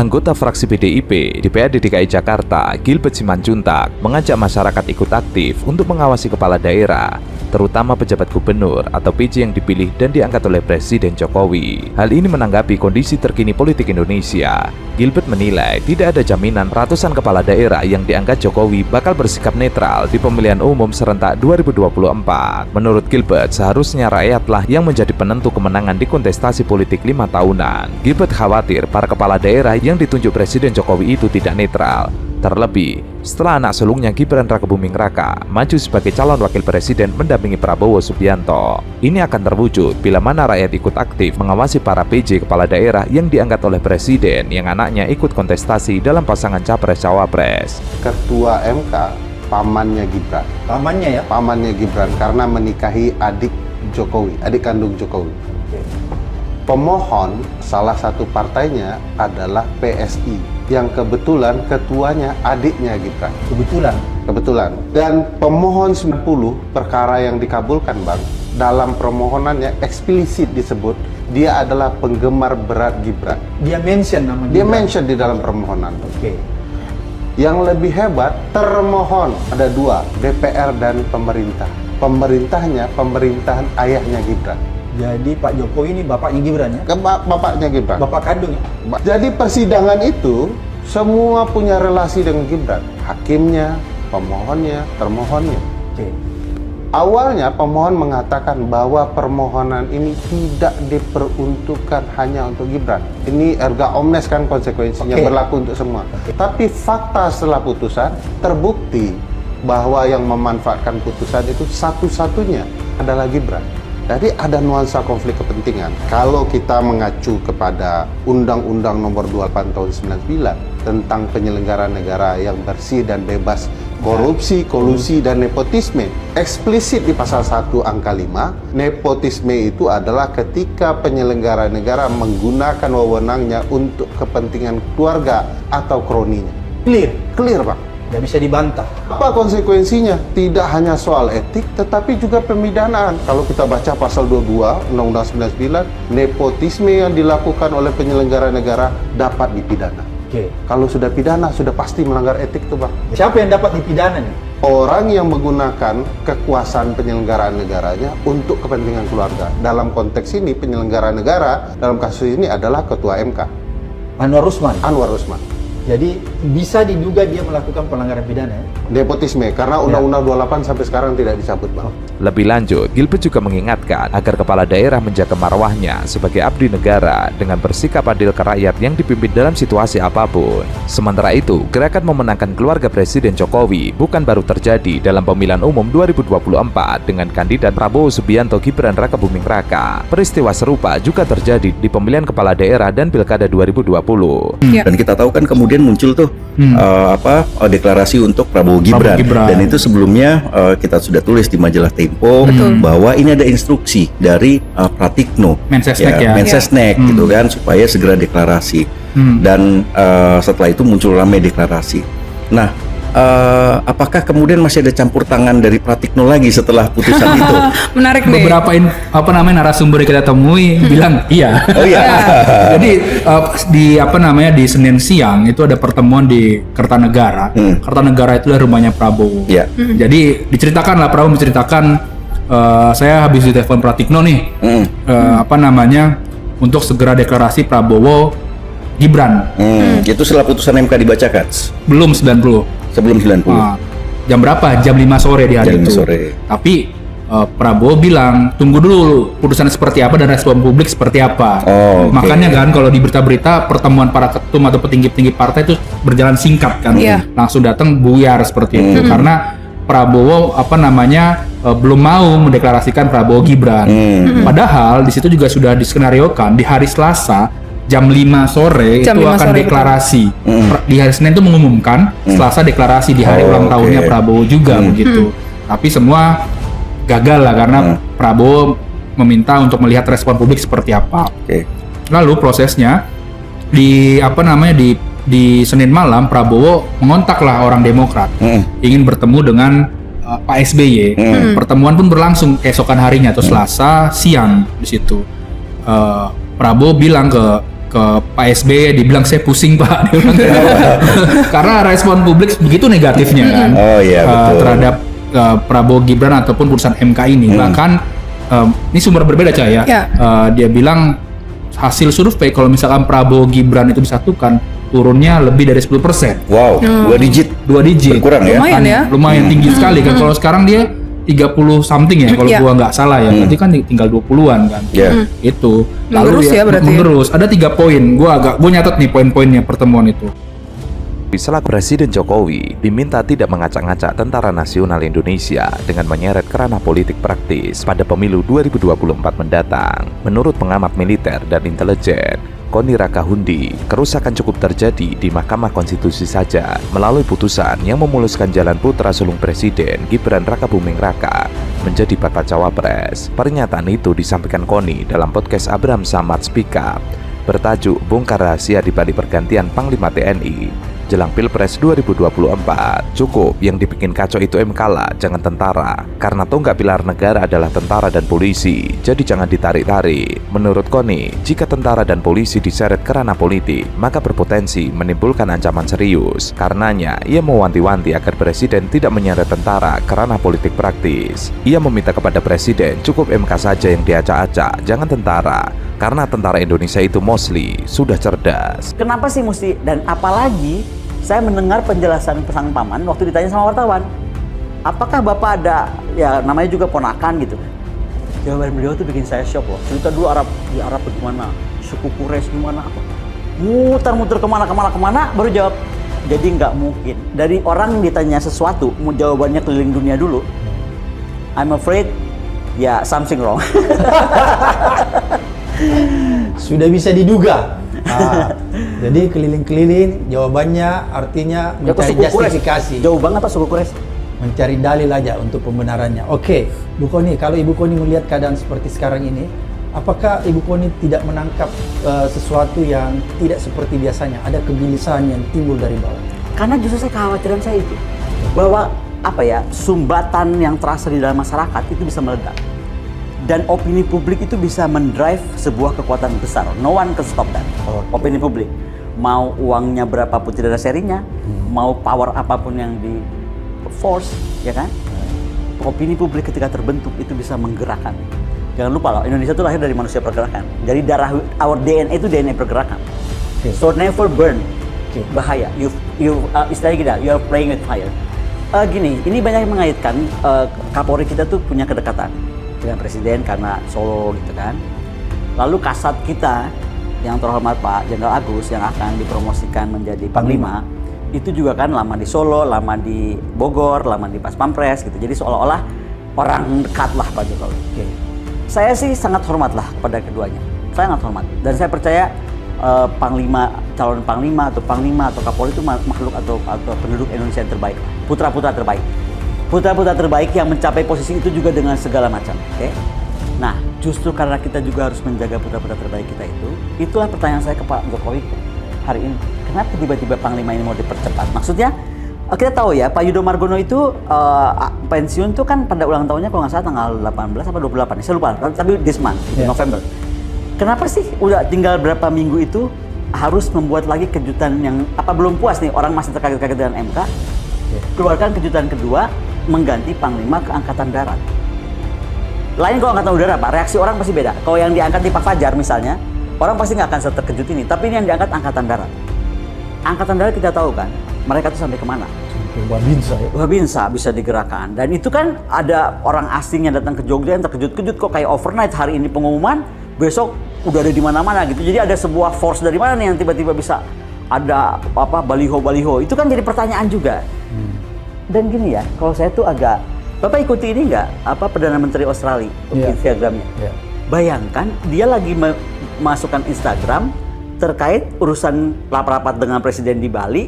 Anggota fraksi PDIP DPRD DKI Jakarta, Gilbert Simanjuntak, mengajak masyarakat ikut aktif untuk mengawasi kepala daerah, terutama pejabat gubernur atau PJ yang dipilih dan diangkat oleh Presiden Jokowi. Hal ini menanggapi kondisi terkini politik Indonesia. Gilbert menilai tidak ada jaminan ratusan kepala daerah yang diangkat Jokowi bakal bersikap netral di pemilihan umum serentak 2024. Menurut Gilbert, seharusnya rakyatlah yang menjadi penentu kemenangan di kontestasi politik 5 tahunan. Gilbert khawatir para kepala daerah yang ditunjuk Presiden Jokowi itu tidak netral. Terlebih, setelah anak sulungnya Gibran Rakebuming Raka maju sebagai calon wakil presiden mendampingi Prabowo Subianto. Ini akan terwujud bila mana rakyat ikut aktif mengawasi para PJ kepala daerah yang diangkat oleh presiden yang anaknya ikut kontestasi dalam pasangan Capres-Cawapres. Ketua MK, pamannya Gibran. Pamannya ya? Pamannya Gibran karena menikahi adik Jokowi, adik kandung Jokowi. Pemohon salah satu partainya adalah PSI yang kebetulan ketuanya adiknya Gibran. Kebetulan. Dan pemohon 90 perkara yang dikabulkan, Bang, dalam permohonannya eksplisit disebut dia adalah penggemar berat Gibran. Dia mention nama Gibran. Dia mention di dalam permohonan. Oke. Yang lebih hebat, termohon ada dua, DPR dan pemerintah. Pemerintahnya pemerintahan ayahnya Gibran. Jadi Pak Jokowi ini bapaknya Gibran ya? Bapaknya Gibran. Bapak kandung ya? Jadi persidangan itu semua punya relasi dengan Gibran. Hakimnya, pemohonnya, termohonnya. Oke. Awalnya pemohon mengatakan bahwa permohonan ini tidak diperuntukkan hanya untuk Gibran. Ini erga omnes kan konsekuensinya berlaku untuk semua. Tapi fakta setelah putusan terbukti bahwa yang memanfaatkan putusan itu satu-satunya adalah Gibran. Jadi ada nuansa konflik kepentingan. Kalau kita mengacu kepada Undang-Undang Nomor 28 Tahun 99 tentang penyelenggaraan negara yang bersih dan bebas korupsi, kolusi, dan nepotisme, eksplisit di pasal 1 angka 5, nepotisme itu adalah ketika penyelenggara negara menggunakan wewenangnya untuk kepentingan keluarga atau kroninya. Clear, Pak. Tidak bisa dibantah. Apa konsekuensinya? Tidak hanya soal etik, tetapi juga pemidanaan. Kalau kita baca pasal 22 Undang-Undang 99, nepotisme yang dilakukan oleh penyelenggara negara dapat dipidana. Oke. Kalau sudah pidana, sudah pasti melanggar etik tuh, Bang. Siapa yang dapat dipidana nih? Orang yang menggunakan kekuasaan penyelenggaraan negaranya untuk kepentingan keluarga. Dalam konteks ini, penyelenggara negara dalam kasus ini adalah Ketua MK. Anwar Usman. Jadi bisa diduga dia melakukan pelanggaran pidana ya? Nepotisme, karena Undang-Undang 28 sampai sekarang tidak dicabut, Bang. Lebih lanjut, Gilbert juga mengingatkan agar kepala daerah menjaga marwahnya sebagai abdi negara dengan bersikap adil ke rakyat yang dipimpin dalam situasi apapun. Sementara itu, gerakan memenangkan keluarga Presiden Jokowi bukan baru terjadi dalam pemilihan umum 2024 dengan kandidat Prabowo Subianto Gibran Rakebuming Raka. Peristiwa serupa juga terjadi di pemilihan kepala daerah dan Pilkada 2020. Dan kita tahu kan kemudian muncul tuh deklarasi untuk Prabowo Gibran. Dan itu sebelumnya kita sudah tulis di majalah Tempo bahwa ini ada instruksi dari Pratikno, Mensesnek gitu kan, supaya segera deklarasi. Dan setelah itu muncul rame deklarasi. Nah, apakah kemudian masih ada campur tangan dari Pratikno lagi setelah putusan itu? Menarik nih. Beberapa narasumber yang kita temui bilang iya. Oh iya. Jadi di Senin siang itu ada pertemuan di Kertanegara. Kertanegara itu adalah rumahnya Prabowo. Jadi Prabowo menceritakan saya habis ditelepon Pratikno nih. Untuk segera deklarasi Prabowo Gibran. Itu setelah putusan MK dibacakan? Belum 90. Sebelum 90. Jam berapa? Jam 5 sore di hari itu. Tapi Prabowo bilang tunggu dulu putusan seperti apa dan respon publik seperti apa. Makanya kan kalau di berita-berita pertemuan para ketum atau petinggi-petinggi partai itu berjalan singkat kan. Langsung datang buyar seperti itu karena Prabowo belum mau mendeklarasikan Prabowo Gibran. Padahal di situ juga sudah diskenariokan di hari Selasa jam 5 sore itu akan deklarasi. Di hari Senin itu mengumumkan, Selasa deklarasi di hari ulang tahunnya Prabowo juga begitu. Tapi semua gagal lah karena Prabowo meminta untuk melihat respon publik seperti apa. Lalu prosesnya di Senin malam Prabowo mengontaklah orang Demokrat ingin bertemu dengan Pak SBY. Pertemuan pun berlangsung keesokan harinya atau Selasa siang di situ. Prabowo bilang ke ke Pak SBY, dibilang saya pusing Pak. Dia bilang karena respon publik begitu negatifnya kan. Oh iya betul. Terhadap Prabowo Gibran ataupun putusan MK ini. Bahkan ini sumber berbeda Cah ya. Dia bilang hasil survei kalau misalkan Prabowo Gibran itu disatukan turunnya lebih dari 10%. Wow, 2 digit. Berkurang ya. Lumayan ya. Lumayan tinggi sekali kan. Kalau sekarang dia 30 something ya kalau gua nggak salah ya. Berarti kan tinggal 20-an kan. Itu. Lalu Mengerus ya berarti. Mengerus. Ada 3 poin. Gua nyatet nih poin-poinnya pertemuan itu. Selaku Presiden Jokowi diminta tidak mengacak-ngacak tentara nasional Indonesia dengan menyeret kerana politik praktis pada pemilu 2024 mendatang. Menurut pengamat militer dan intelijen, Koni Rakahundi, kerusakan cukup terjadi di Mahkamah Konstitusi saja melalui putusan yang memuluskan jalan putra sulung Presiden Gibran Rakabuming Raka menjadi bakal cawapres. Pernyataan itu disampaikan Koni dalam podcast Abraham Samad Speak Up bertajuk Bongkar Rahasia di Balik Pergantian Panglima TNI jelang Pilpres 2024. Cukup yang dibikin kacau itu MK lah, jangan tentara. Karena tonggak pilar negara adalah tentara dan polisi, jadi jangan ditarik-tarik. Menurut Koni, jika tentara dan polisi diseret kerana politik, maka berpotensi menimbulkan ancaman serius. Karenanya, ia mewanti-wanti agar Presiden tidak menyeret tentara kerana politik praktis. Ia meminta kepada Presiden cukup MK saja yang diacak-acak, jangan tentara. Karena tentara Indonesia itu mostly sudah cerdas. Kenapa sih mesti, dan apalagi saya mendengar penjelasan sang paman waktu ditanya sama wartawan, apakah Bapak ada, ya namanya juga ponakan gitu. Jawaban beliau tuh bikin saya shock loh. Cerita dulu di Arab bagaimana, suku Quraisy gimana apa. Muter-muter kemana, baru jawab. Jadi nggak mungkin. Dari orang ditanya sesuatu, jawabannya keliling dunia dulu. I'm afraid, ya something wrong. Sudah bisa diduga. Jadi keliling-keliling, jawabannya artinya mencari justifikasi. Jauh banget Pak suku Quraisy. Mencari dalil aja untuk pembenarannya. Oke, Bu Koni, kalau Ibu Koni melihat keadaan seperti sekarang ini, apakah Ibu Koni tidak menangkap sesuatu yang tidak seperti biasanya? Ada kegelisahan yang timbul dari bawah? Karena justru kekhawatiran saya itu, bahwa sumbatan yang terasa di dalam masyarakat itu bisa meledak. Dan opini publik itu bisa mendrive sebuah kekuatan besar. No one can stop that. Opini publik. Mau uangnya berapapun tidak ada serinya, mau power apapun yang di force, ya kan? Opini publik ketika terbentuk itu bisa menggerakkan. Jangan lupa loh, Indonesia itu lahir dari manusia pergerakan. Dari darah, our DNA itu DNA pergerakan. So never burn. Bahaya. Istilahnya gini, you are playing with fire. Gini, ini banyak yang mengaitkan Kapolri kita tuh punya kedekatan dengan Presiden karena Solo gitu kan. Lalu kasat kita yang terhormat Pak Jenderal Agus yang akan dipromosikan menjadi Panglima itu juga kan lama di Solo, lama di Bogor, lama di Pas Pampres gitu. Jadi seolah-olah orang dekat lah Pak Jokowi. Saya sih sangat hormat lah kepada keduanya. Saya sangat hormat dan saya percaya Panglima, calon Panglima atau Kapolri itu makhluk atau penduduk Indonesia yang terbaik, putra-putra terbaik. Putra-putra terbaik yang mencapai posisi itu juga dengan segala macam. Nah, justru karena kita juga harus menjaga putra-putra terbaik kita itu, itulah pertanyaan saya ke Pak Jokowi hari ini. Kenapa tiba-tiba Panglima ini mau dipercepat? Maksudnya, kita tahu ya, Pak Yudho Margono itu pensiun tuh kan pada ulang tahunnya kalau nggak salah tanggal 18 atau 28, saya lupa, tapi this month, November. Kenapa sih udah tinggal berapa minggu itu harus membuat lagi kejutan yang belum puas nih, orang masih terkaget-kaget dengan MK, keluarkan kejutan kedua, mengganti Panglima ke Angkatan Darat. Lain kalau Angkatan Udara Pak, reaksi orang pasti beda. Kalau yang diangkat di Pak Fajar misalnya, orang pasti nggak akan seterkejut ini. Tapi ini yang diangkat Angkatan Darat. Angkatan Darat kita tahu kan, mereka tuh sampai kemana? Sampai Babinsa ya? Babinsa bisa digerakkan. Dan itu kan ada orang asing yang datang ke Jogja yang terkejut-kejut kok kayak overnight hari ini pengumuman, besok udah ada di mana-mana gitu. Jadi ada sebuah force dari mana nih yang tiba-tiba bisa ada baliho-baliho. Itu kan jadi pertanyaan juga. Dan gini ya, kalau saya tuh agak, Bapak ikuti ini nggak? Perdana Menteri Australia Instagramnya. Bayangkan dia lagi masukkan Instagram terkait urusan rapat dengan Presiden di Bali,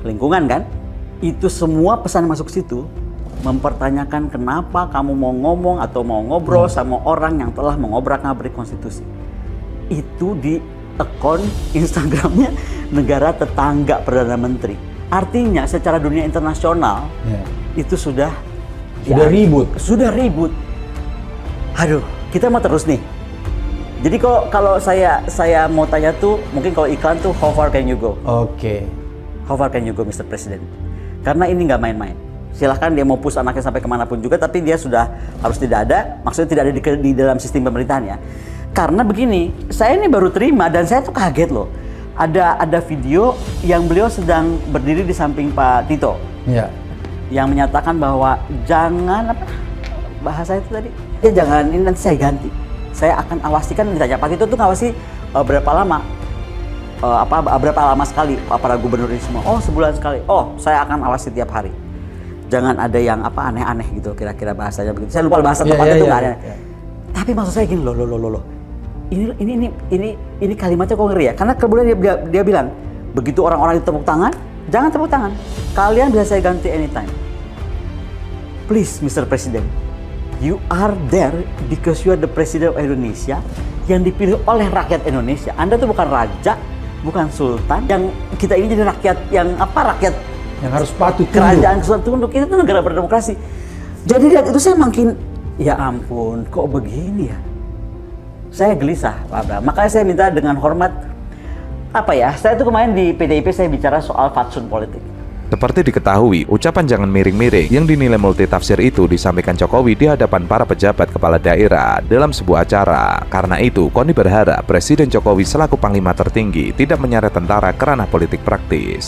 lingkungan kan? Itu semua pesan masuk situ mempertanyakan kenapa kamu mau ngomong atau mau ngobrol sama orang yang telah mengobrak-ngabrik konstitusi. Itu di akun Instagramnya negara tetangga Perdana Menteri. Artinya secara dunia internasional itu sudah ribut. Sudah ribut. Aduh, kita mau terus nih. Jadi kalau saya mau tanya tuh, mungkin kalau iklan tuh, how far can you go? Oke. How far can you go, Mr. President? Karena ini nggak main-main. Silahkan dia mau push anaknya sampai kemanapun juga, tapi dia sudah harus tidak ada, maksudnya tidak ada di dalam sistem pemerintahan ya. Karena begini, saya ini baru terima dan saya tuh kaget loh. Ada video yang beliau sedang berdiri di samping Pak Tito. Iya. Yang menyatakan bahwa jangan apa bahasa itu tadi? Ya jangan, ini nanti saya ganti. Saya akan awasi, kan ditanya Pak Tito tuh ngawasi berapa lama? Berapa lama sekali para gubernur ini semua? Oh, sebulan sekali. Oh, saya akan awasi tiap hari. Jangan ada yang aneh-aneh gitu, kira-kira bahasanya begitu. Saya lupa bahasa tepatnya itu nggak ada. Tapi maksud saya gini loh. Ini kalimatnya kok ngeri ya? Karena kemudian dia bilang, begitu orang-orang itu tepuk tangan, jangan tepuk tangan. Kalian bisa saya ganti anytime. Please, Mr. President, you are there because you are the President of Indonesia yang dipilih oleh rakyat Indonesia. Anda tuh bukan raja, bukan sultan. Yang kita ini jadi rakyat yang rakyat yang harus patuh kerajaan tunduk. Kita tuh negara berdemokrasi. Jadi lihat itu saya makin, ya ampun, kok begini ya? Saya gelisah, Pak Abraham. Makanya saya minta dengan hormat, saya tuh kemarin di PDIP saya bicara soal fatsun politik. Seperti diketahui, ucapan jangan miring-miring yang dinilai multitafsir itu disampaikan Jokowi di hadapan para pejabat kepala daerah dalam sebuah acara. Karena itu, Koni berharap Presiden Jokowi selaku Panglima tertinggi tidak menyeret tentara ke ranah politik praktis.